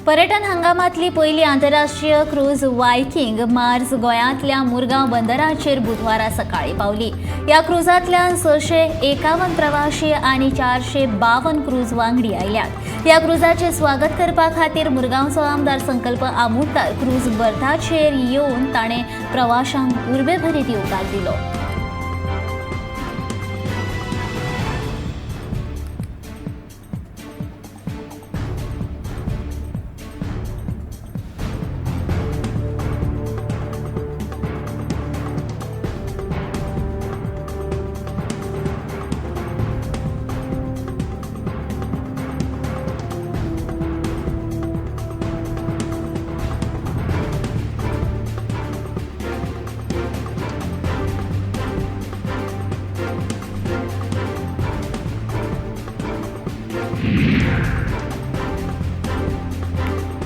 पर्यटन हंगामातली पहिली आंतरराष्ट्रीय क्रूज वायकिंग मार्स गोंयांतल्या मुरगांव बंदराचेर बुधवारा सकाळी पावली। या क्रूजांतल्यान 651 प्रवाशी आनी 452 क्रूज वांगडी आयल्यात। या क्रूजाचे स्वागत करपा खातीर मुरगांवचो आमदार संकल्प आमोणकार क्रूज बर्थाचेर येवन ताणें प्रवाशांक उर्बेभरीत येवकार दिलो।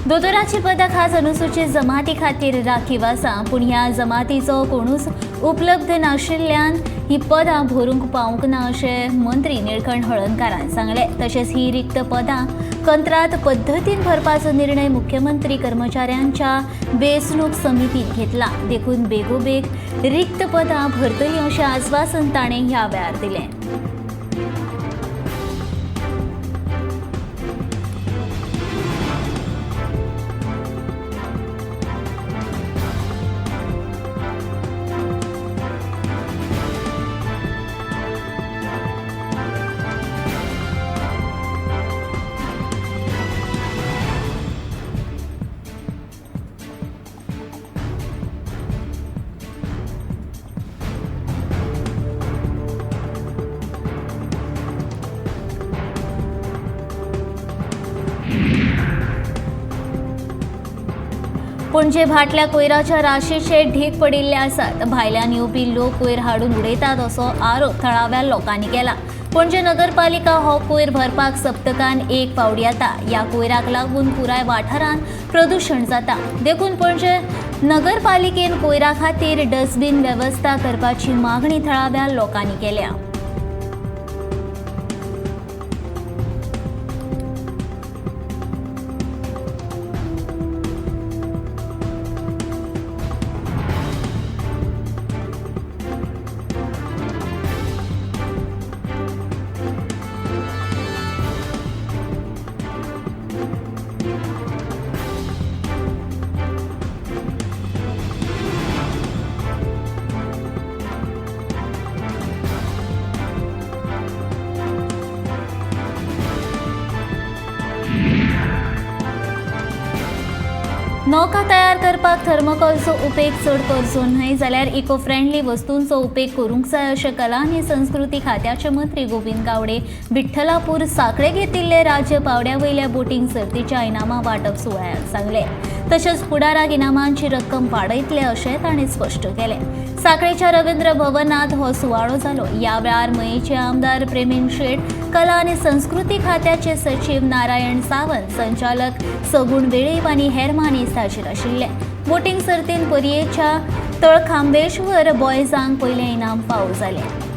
दोतोराची पदां खास अनुसूचित जमाती खातीर राखीव आसा, पूण ह्या जमातीचो कोणूच उपलब्ध नाशिल्ल्यान ही पदां भरूंक पावूंक ना अशें मंत्री निळकंठ हळर्णकारान सांगलें। तशेंच ही रिक्त पदां कंत्राट पद्दतीन भरपाचो निर्णय मुख्यमंत्री कर्मचाऱ्यांच्या वेंचणूक समितीन घेतला। देखून बेगोबेग रिक्त पदां भरतली अशें आश्वासन ताणें ह्या वेळार दिलें। पणजे भाटल्या कोयराच्या राशीचे ढीग पडिल्ले आसात। भायल्यान येवपी लोक कोयर हाडून उडयतात असो आरोप थळाव्या लोकांनी केला। पणजे नगरपालिका हो कोयर भरपाक सप्तकान एक फावटी येता। या कोयराक लागून पुराय वाठारांत प्रदूषण जाता। देखून पणजे नगरपालिकेन कोयरा खातीर डस्टबीन वेवस्था करपाची मागणी थळाव्या लोकांनी केल्या। नौका तयार करपाक थर्मोकोलचो उपेग चड करचो न्हय जाल्यार इको फ्रेंडली वस्तूंचो उपेग करूंक जाय अशें कला आनी संस्कृती खात्याचे मंत्री गोविंद गावडे बिठ्ठलापूर सांखळे घेतिल्ले राज्य पावड्या वयल्या बोटींग सर्तीच्या इनामां वांटप सुवाळ्यात सांगले। तशेंच फुडाराक इनामांची रक्कम वाडयतले अशें ताणें स्पश्ट केलें। सांखळेच्या रवींद्र भवनांत हो सुवाळो जालो। ह्या वेळार मयेचे आमदार प्रेमीन शेट, कला आनी संस्कृती खात्याचे सचिव नारायण सावंत, संचालक सगुण वेळीप आनी हेर मानेस्त हाजीर आशिल्ले। बोटींग सर्तीन पर्येच्या तळखांबेश्वर बॉयजांक पयलें इनाम फावो जालें।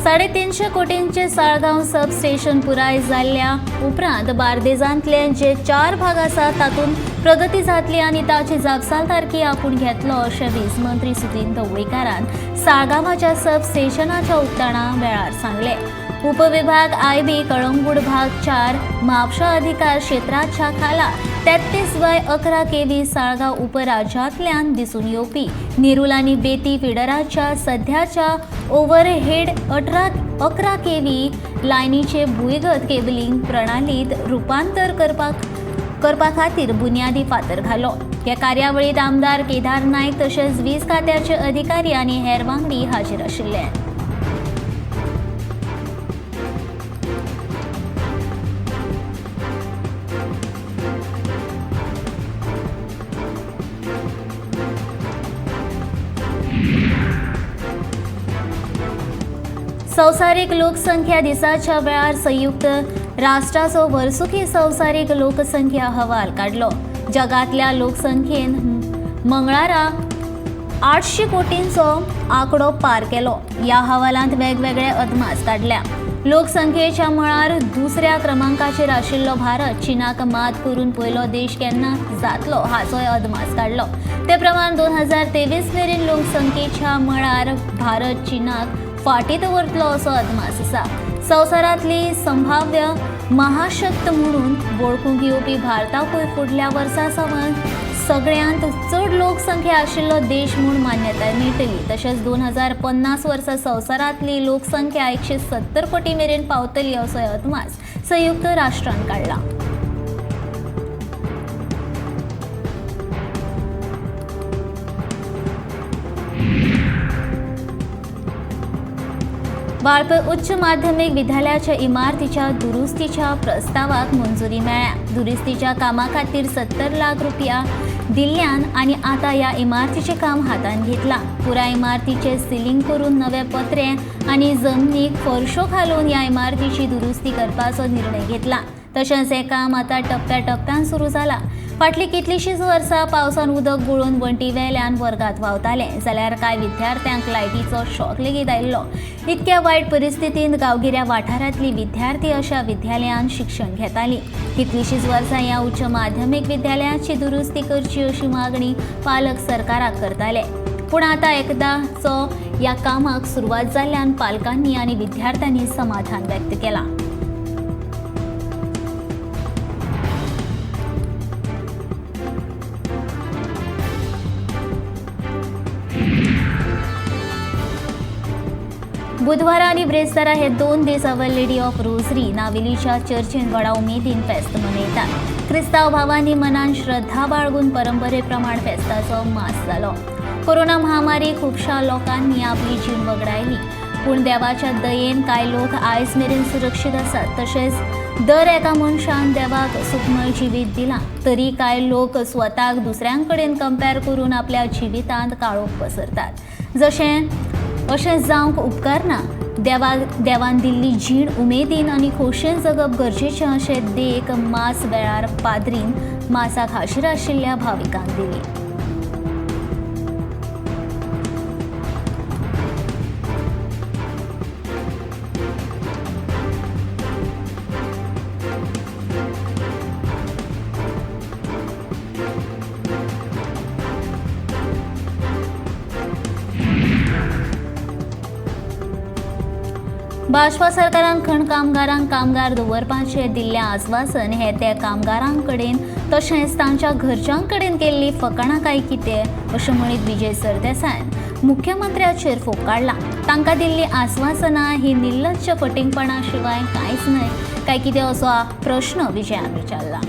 $350 कोटींचे साळगांव सब स्टेशन पुराय जाल्ल्या उपरांत बार्देजांतले जे 4 भाग आसात तातूंत प्रगती जातली आनी ताची जापसालदारकी आपूण घेतलो अशें वीज मंत्री सुदीन ढवळीकारान साळगांवाच्या सब स्टेशनाच्या उक्तावणा वेळार सांगलें। उपविभाग आयबी कळंगूट भाग 4 म्हापशा अधिकार क्षेत्राच्या खाला 33/11 केव्ही साळगांव उपराज्यांतल्यान दिसून येवपी नेरुल आनी बेती फिडराच्या सध्याच्या ओव्हरहेड 11 केव्ही लायनीचे भुंयगत केबलिंग प्रणालीत रुपांतर करपा खातीर बुन्यादी फातर घालो। ह्या कार्यावळीत आमदार केदार नायक तशेंच वीज खात्याचे अधिकारी आनी हेर वांगडी हाजीर आशिल्ले। संवसारीक लोकसंख्या दिसाच्या वेळार संयुक्त राष्ट्राचो वर्सुकी संवसारीक लोकसंख्या अहवाल काढलो. जगातल्या लोकसंख्येन मंगळारा 800 कोटींचो आंकडो पार केलो. ह्या अहवालांत वेगवेगळे अदमास काढल्या. लोकसंख्येच्या मळार दुसऱ्या क्रमांकाचेर आशिल्लो भारत चीनाक मात करून पयलो देश केन्ना जातलो हाचोय अदमास काढलो. ते प्रमाण 2023 मेरेन लोकसंख्येच्या मळार भारत चीनाक फाटीं दवरतलो असो अदमास आसा. संवसारांतली संभाव्य महाशक्त म्हणून वळखूंक येवपी भारताकूय फुडल्या वर्सा सावन सगळ्यांत चड लोकसंख्या आशिल्लो देश म्हूण मान्यताय मेळटली. तशेंच 2050 वर्सा संवसारांतली लोकसंख्या 170 कोटी मेरेन पावतली असोय अदमास संयुक्त राष्ट्रान काडला. बाळपण उच्च माध्यमिक विद्यालयाच्या इमारतीच्या दुरुस्तीच्या प्रस्तावाक मंजुरी मेळ्ळ्या. दुरुस्तीच्या कामा खातीर 70 लाख रुपया दिल्ल्यान आनी आतां ह्या इमारतीचें काम हातान घेतलां. पुराय इमारतीचें सिलींग करून नवे पत्रे आनी जमनीक फरशो घालून ह्या इमारतीची दुरुस्ती करपाचो निर्णय घेतला. तशेंच हें काम आतां टप्प्याटप्प्यान सुरू जालां. फाटलीं कितलींशींच वर्सां पावसान उदक गळून वणटी वेल्यान वर्गांत व्हांवतालें जाल्यार कांय विद्यार्थ्यांक लायटीचो शॉक लेगीत आयिल्लो. इतक्या वायट परिस्थितींत गांवगिऱ्या वाठारांतलीं विद्यार्थी अशा विद्यालयांत शिक्षण घेतालीं. कितलींशींच वर्सां ह्या उच्च माध्यमीक विद्यालयाची दुरुस्ती करची अशी मागणी पालक सरकाराक करताले. पूण आतां एकदांचो ह्या कामाक सुरवात जाल्ल्यान पालकांनी आनी विद्यार्थ्यांनी समाधान व्यक्त केलां. बुधवारा आनी ब्रेस्तारा हे 2 दीस अवर लेडी ऑफ रोझरी नावेलीच्या चर्चीन व्हडा उमेदीन फेस्त मनयतात. क्रिस्तांव भावांनी मनान श्रद्धा बाळगून परंपरे प्रमाण फेस्ताचो मास जालो. कोरोना महामारी खुबशा लोकांनी आपली जीण वगडायली. पूण देवाच्या दयेन कांय लोक आयज मेरेन सुरक्षीत आसात. तशेंच दर एका मनशान देवाक सुखमय जिवीत दिलां. तरी कांय लोक स्वताक दुसऱ्यां कडेन कंपेर करून आपल्या जिवितांत काळोख पसरतात. अशें जावंक उपकारना. देवान दिल्ली जीण उमेदीन आनी खोशेन जगप गरजेचें अशें देख मास वेळार पाद्रीन मासाक हाजीर आशिल्ल्या भाविकांक दिली. भाजपा सरकारान खण कामगारांक कामगार दवरपाचें दिल्लें आस्वासन हे त्या कामगारां कडेन तशेंच तांच्या घरच्यां कडेन केल्ली फकाणां काय कितें अशें म्हणीत विजय सरदेसायन मुख्यमंत्र्याचेर फोग काडला. तांकां दिल्ली आस्वासनां ही निर्लज्ज फटिंगपणा शिवाय कांयच न्हय काय कितें असो प्रश्न विजयान विचारला.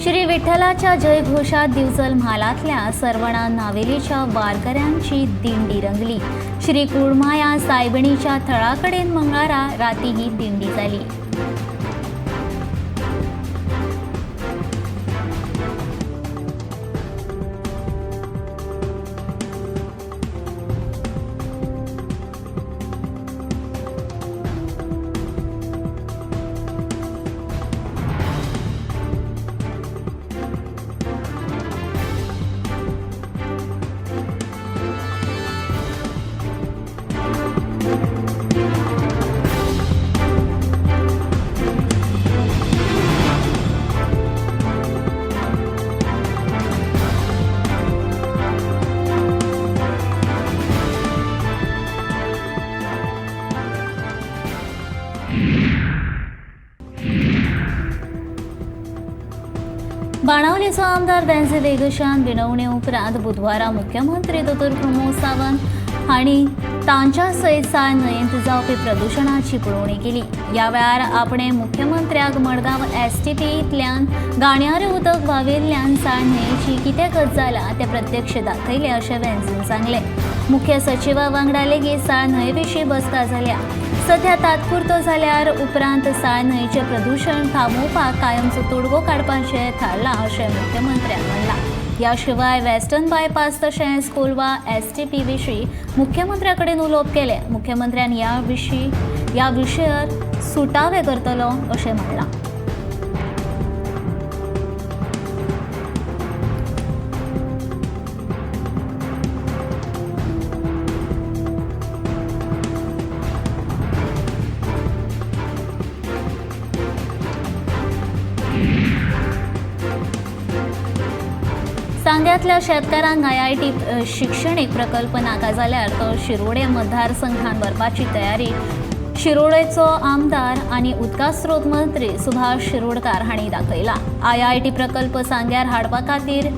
श्री विठ्ठलाच्या जयघोषात दिवचल म्हालांतल्या सरवणा नावेलीच्या वारकऱ्यांची दिंडी रंगली. श्री कुळमाया सायबणीच्या थळाकडेन मंगळारा राती ही दिंडी जाली. बाणावलीचो आमदार बेंझे वेगशान विनवणे उपरांत बुधवारा मुख्यमंत्री दोतोर प्रमोद सावंत हांणी तांच्या सयत साळ न्हंयेंत जावपी प्रदुशणाची पळोवणी केली. ह्या वेळार आपणे मुख्यमंत्र्याक मडगांव एसटीपींतल्यान गाणयारे उदक व्हांविल्ल्यान साळ न्हंयेची कितें गजाल तें प्रत्यक्ष दाखयलें अशें वेंझेन सांगलें. मुख्य सचिवा वांगडा लेगीत साळ न्हंये विशीं बसका जाल्या. सध्या तात्पुरतो जाल्यार उपरांत साळ न्हंयचें प्रदूषण थांबोवपाक कायमचो तोडगो काडपाचें थारलां अशें मुख्यमंत्र्यान म्हणलां. ह्या शिवाय वेस्टर्न बायपास तशेंच कोलवा एसटीपी विशीं मुख्यमंत्र्या कडेन उलोवप केलें. मुख्यमंत्र्यान ह्या विशयार सुटावे करतलो अशें म्हणलां. सांग्यातल्या शेतकारांक IIT शिक्षणीक प्रकल्प नाका जाल्यार तो शिरोडे मतदारसंघात भरपाची तयारी शिरोडेचो आमदार आनी उदका स्रोत मंत्री सुभाष शिरोडकार हांणी दाखयला. IIT प्रकल्प सांग्यार हाडपा खातीर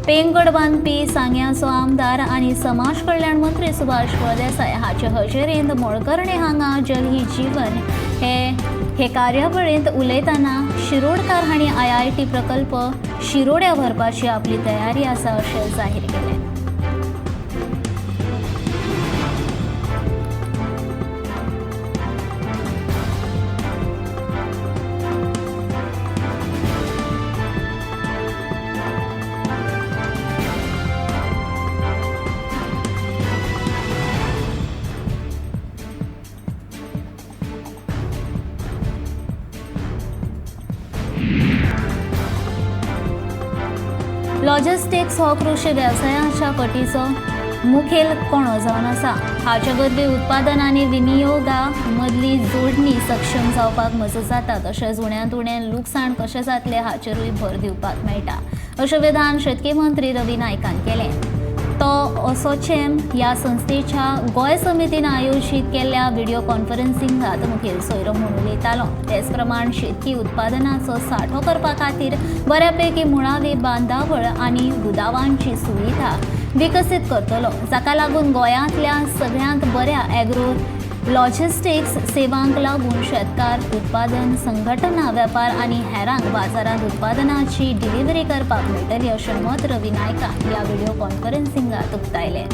पेंगड बांदपी सांग्याचो आमदार आनी समाज कल्याण मंत्री सुभाष फळदेसाय हाचे हजेरेंत मोळकर्णे हांगा जल ही जीवन हे कार्यावळींत उलयतना शिरोडकार हांणी IIT प्रकल्प शिरोड्या व्हरपाची आपली तयारी आसा अशें जाहीर केलें. लॉजिस्टिक्स हो कृषी वेवसायाच्या पटीचो मुखेल कणो जावन आसा. हाचे वरवीं उत्पादन आनी विनियोगा मदली जोडणी सक्षम जावपाक मजत जाता. तशेंच उण्यांत उणें लुकसाण कशें जातलें हाचेरूय भर दिवपाक मेळटा अशें विधान शेतकी मंत्री रवी नायकान केलें. तो असोचेम ह्या संस्थेच्या गोंय समितीन आयोजीत केल्ल्या व्हिडिओ कॉन्फरन्सिंगात मुखेल सोयरो म्हणून उलयतालो. तेच प्रमाण शेतकी उत्पादनाचो सांठो करपा खातीर बऱ्यापैकी मुळावी बांदावळ आनी दुदावांची सुविधा विकसीत करतलो, जाका लागून गोंयांतल्या सगळ्यांत बऱ्या एग्रो लॉजिस्टिक्स सेवांक लागून शेतकार, उत्पादन संघटना, वेपार आनी हेरांक बाजारांत उत्पादनाची डिलिव्हरी करपाक मेळटली अशें मत रवी नायकान ह्या व्हिडिओ कॉन्फरन्सिंगात उक्तायलें.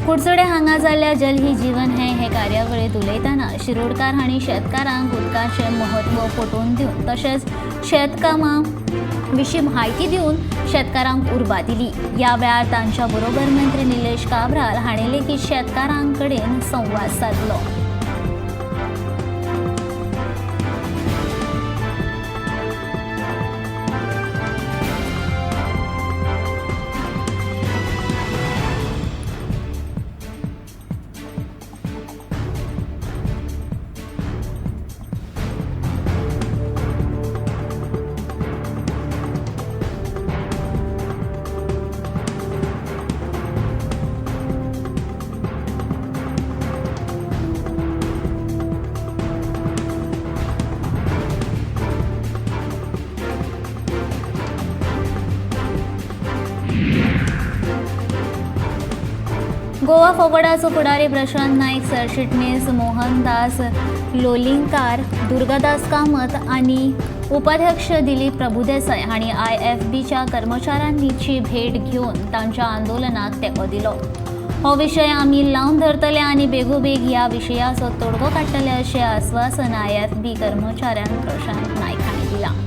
कुडचडे हांगा जाल्ल्या जल ही जीवन हे कार्यावळीत उलयतना शिरोडकार हांणी शेतकारांक उदकाचें म्हत्व पटोवन दिवन तशेंच शेतकामां विशीं म्हायती दिवन शेतकारांक उर्बा दिली. ह्या वेळार तांच्या बरोबर मंत्री निलेश काब्राल हांणी लेगीत शेतकारां कडेन संवाद साधलो. गोवा फोगोडाचो फुडारी प्रशांत नाईक, सरचिटणीस मोहनदास लोलिंगकार, दुर्गादास कामत आनी उपाध्यक्ष दिलीप प्रभुदेसाय हांणी IFBच्या कर्मचाऱ्यांची भेट घेवन तांच्या आंदोलनाक तेंको दिलो. हो विशय आमी लावन धरतले आनी बेगोबेग ह्या विशयाचो तोडगो काडटले अशें आस्वासन IFB कर्मचाऱ्यांक प्रशांत नाईक हांणी दिलां.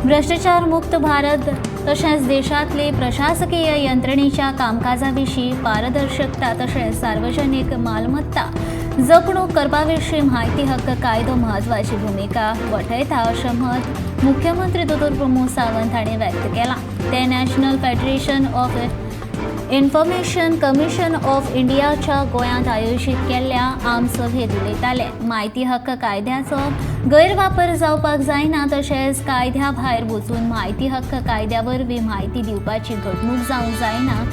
भ्रष्टाचार मुक्त भारत तसेच देशातले प्रशासकीय यंत्रणेच्या कामकाजाविषयी पारदर्शकता तसेच सार्वजनिक मालमत्ता जपणूक करपाविषयी माहिती हक्क कायदो महत्वाची भूमिका वठयता अशें मत मुख्यमंत्री दोतोर प्रमोद सावंत हांणी व्यक्त केलां. ते national federation of information commission of इंडियाच्या गोंयांत आयोजीत केल्ल्या आमसभेत उलयताले. माहिती हक्क कायद्याचो गैरवापर जावपाक जायना तशेंच कायद्या भायर वचून माहिती हक्क कायद्या वरवीं माहिती दिवपाची घडणूक जावंक जायना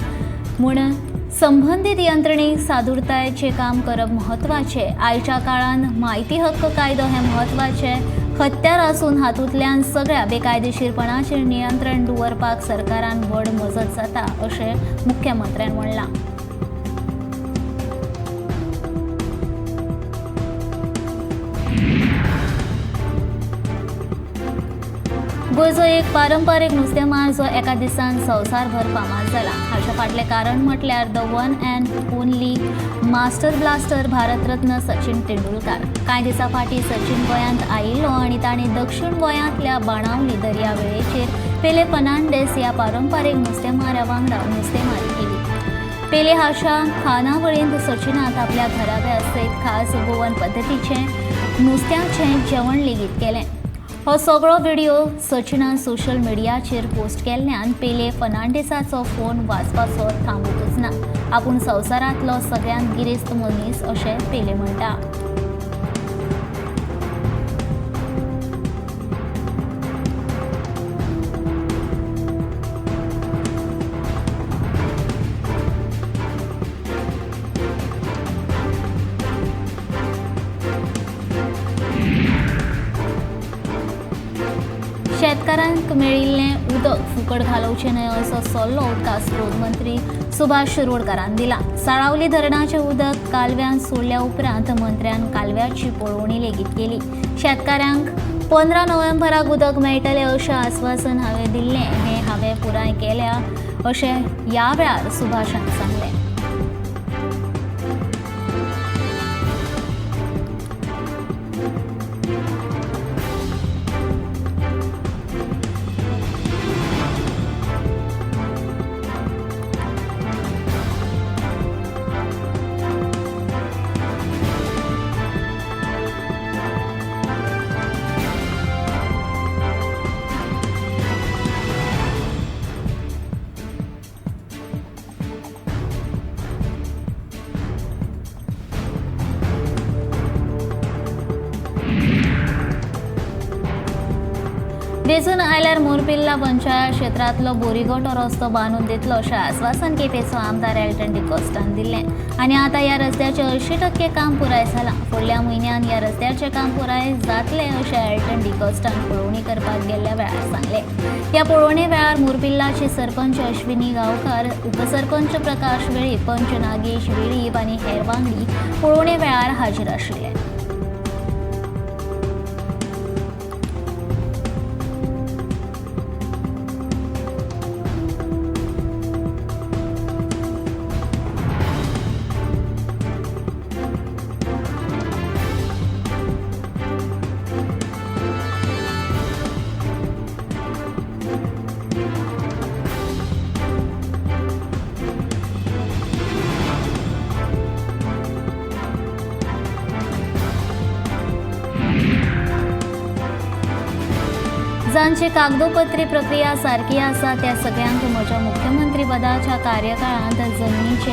म्हूण संबंधीत यंत्रणेक सादूरतायेचें काम करप म्हत्वाचें. आयच्या काळान माहिती हक्क कायदो हें म्हत्वाचें हत्यार आसून हातूंतल्यान सगळ्या बेकायदेशीरपणाचेर नियंत्रण दवरपाक सरकारान व्हड मजत जाता अशें मुख्यमंत्र्यान म्हणलां. गोंयचो एक पारंपारीक नुस्तेमार जो एका दिसान संवसारभर फामाद जाला. हाचे फाटलें कारण म्हटल्यार the one and only master blaster Bharat Ratna Sachin Tendulkar. कांय दिसां फाटीं सचिन गोंयांत आयिल्लो आनी ताणें दक्षिण गोंयांतल्या बाणावली दर्यावेळेचेर पेले फर्नांडीस ह्या पारंपारीक नुस्तेमारा वांगडा नुस्तेमारी केली. पेले हाच्या खानावळींत सचिनान आपल्या घराब्या सयत खास गोवन पद्दतीचें नुस्त्याचें जेवण लेगीत केलें. हो सगळो व्हिडिओ सचिनान सोशल मिडियाचेर पोस्ट केल्ल्यान पेले फर्नांडीसाचो फोन वाजपाचो थांबूंकच ना. आपूण संवसारांतलो सगळ्यांत गिरेस्त मनीस अशें पेले म्हणटा. शेतकारांक मेळिल्लें उदक फुकट घालोवचें न्हय असो सल्लो उदका स्रोत मंत्री सुभाष शिरोडकारान दिला. साळावली धरणाचें उदक कालव्यान सोडल्या उपरांत मंत्र्यान कालव्याची पळोवणी लेगीत केली. शेतकाऱ्यांक 15 नोव्हेंबराक उदक मेळटलें अशें आस्वासन हांवें दिल्लें हें हांवें पुराय केल्या अशें ह्या वेळार सुभाषान सांगलें. वेचून आयल्यार मोरपिल्ला पंचायत क्षेत्रांतलो बोरीगोटो रस्तो बांदून दितलो अशें आस्वासन केपेंचो आमदार एल्टन डिकोस्टान दिल्लें. आनी आतां ह्या रस्त्याचें 80% काम पुराय जालां. फुडल्या म्हयन्यान ह्या रस्त्याचें काम पुराय जातलें अशें एल्टन डिकोस्टान पळोवणी करपाक गेल्ल्या वेळार सांगलें. ह्या पळोवणे वेळार मोरपिल्लाचे सरपंच अश्विनी गांवकार, उपसरपंच प्रकाश वेळीप, पंच नागेश वेळीप आनी हेर वांगडी पळोवणे वेळार हाजीर आशिल्ले. जांची कागदोपत्री प्रक्रिया सारकी आसा त्या सगळ्यांक म्हज्या मुख्यमंत्री पदाच्या कार्यकाळांत जमनीचे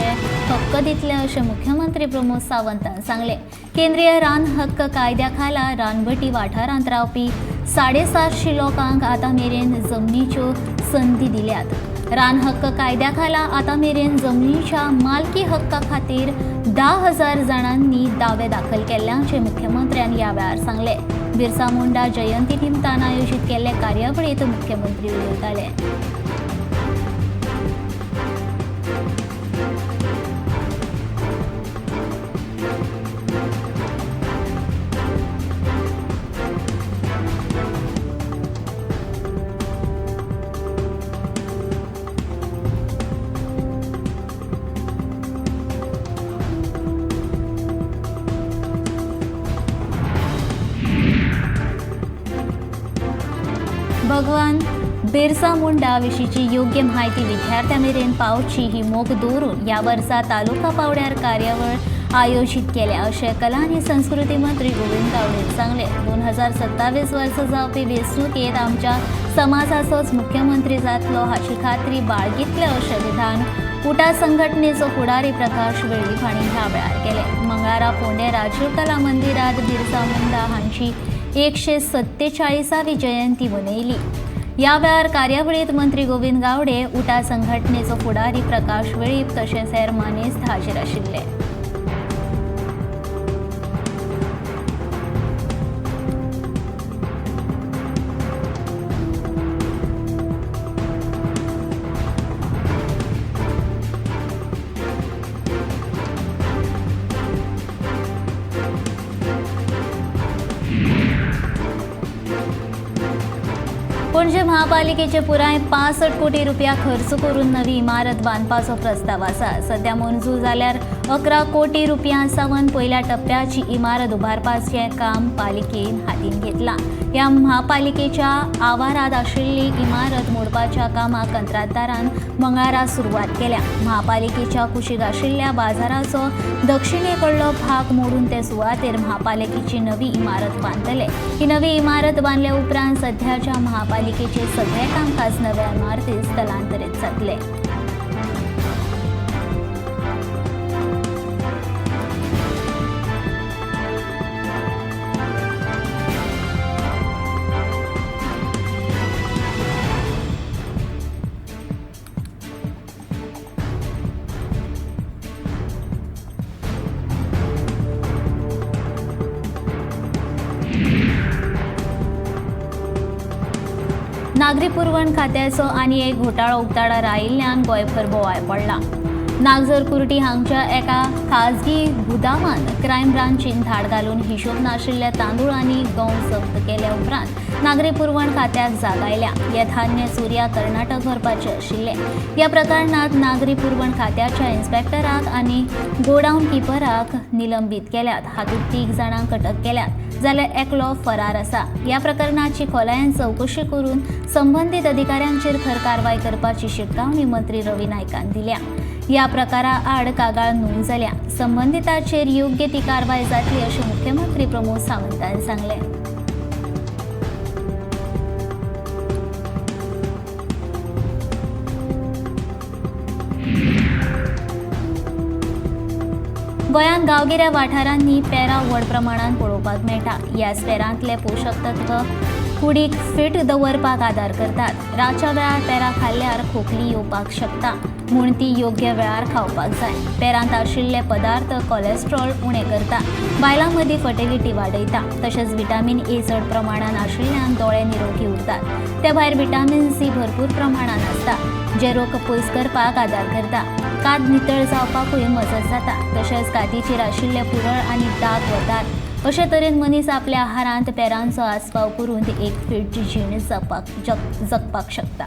हक्क दितले अशें मुख्यमंत्री प्रमोद सावंतान सांगलें. केंद्रीय रान हक्क कायद्या खाला रानवटी वाठारांत रावपी 750 लोकांक आतां मेरेन जमनीच्यो संदी दिल्यात. रान हक्क कायद्या खाला आतां मेरेन जमनीच्या मालकी हक्का खातीर 10,000 जाणांनी दावे दाखल केल्ल्याचें मुख्यमंत्र्यान ह्या वेळार सांगलें. बिरसा मुंडा जयंती निमतान आयोजीत केल्ले कार्यावळींत मुख्यमंत्री उलयताले. भगवान बिरसा मुंडा विशींची योग्य म्हायती विद्यार्थ्यां मेरेन पावची ही मोख दवरून ह्या वर्सा तालुका पावड्यार कार्यावळ आयोजित केल्या अशें कला आनी संस्कृती मंत्री गोविंद गावडे सांगले. 2027 वर्सा जावपी वेंचणुकेंत आमच्या समाजाचोच मुख्यमंत्री जातलो हाची खात्री बाळगितले अशें विधान उटा संघटनेचो फुडारी प्रकाश वेळीप हांणी ह्या वेळार केलें. मंगळारा फोंडे राजीव कला मंदिरांत बिरसा मुंडा हांची 147वी जयंती मनयली. ह्या वेळार कार्यावळींत मंत्री गोविंद गावडे, उटा संघटनेचो फुडारी प्रकाश वेळीप तशेंच हेर मानेस्त हाजीर आशिल्ले. पणजे महापालिकेचे पुराय 65 कोटी रुपया खर्च करून नवी इमारत बांदपाचो प्रस्ताव आसा. सध्या मंजूर जाल्यार 11 कोटी रुपयां सावन पयल्या टप्प्याची इमारत उबारपाचें काम पालिकेन हातीन घेतलां. ह्या महापालिकेच्या आवारांत आशिल्ली इमारत मोडपाच्या कामाक कंत्राटदारान मंगळारा सुरवात केल्या. महापालिकेच्या कुशीक आशिल्ल्या बाजाराचो दक्षिणेकडलो भाग मोडून ते सुवातेर महापालिकेची नवी इमारत बांदतले. ही नवी इमारत बांदल्या उपरांत सध्याच्या महापालिकेचे सगळे कामकाज नव्या इमारतीत स्थलांतरीत जातले. नागरी पुरवण खात्याचो आनी एक घोटाळो उक्ताडार आयिल्ल्यान गोंयभर बोवाळ पडला. नागझर कुर्टी हांगच्या एका खाजगी गुदामान क्रायम ब्रांचीन धाड घालून हिशोब नाशिल्ले तांदूळ आनी गंव जप्त केल्या उपरांत नागरी पुरवण खात्याक जाग आयल्या. हे धान्य चोरया कर्नाटक व्हरपाचे आशिल्ले. ह्या प्रकरणात नागरी पुरवण खात्याच्या इन्स्पेक्टराक आनी गोडाऊन किपराक निलंबीत केल्यात. हातूंत 3 जाणांक अटक केल्यात जाल्यार एकलो फरार आसा. ह्या प्रकरणाची खोलायेन चवकशी करून संबंदीत अधिकाऱ्यांचेर खर कारवाय करपाची शिटकावणी मंत्री रवी नायकान दिल्या. ह्या प्रकारा आड कागाळ नोंद जाल्या. संबंधितांचेर योग्य ती कारवाय जातली अशें मुख्यमंत्री प्रमोद सावंतान सांगलें. गोंयांत गांवगिऱ्या वाठारांनी पेरां व्हड प्रमाणांत पळोवपाक मेळटा. ह्या पेरांतले पोशक तत्व कुडीक फीट दवरपाक आदार करतात. रातच्या वेळार पेरां खाल्ल्यार खोकली येवपाक शकता म्हूण ती योग्य वेळार खावपाक जाय. पेरांत आशिल्ले पदार्थ कोलेस्ट्रॉल उणें करता, बायलां मदीं फर्टिलिटी वाडयता. तशेंच व्हिटॅमिन ए चड प्रमाणांत आशिल्ल्यान दोळे निरोगी उरतात. त्या भायर व्हिटॅमिन सी भरपूर प्रमाणांत आसता जे रोग पयस करपाक आदार करता. कात नितळ जावपाकूय मजत जाता. तशेंच कातीचेर आशिल्ले पुरळ आनी दाग वतात. अशे तरेन मनीस आपल्या आहारांत पेरांचो आस्पाव करून एक फीट जीण जगपाक शकता.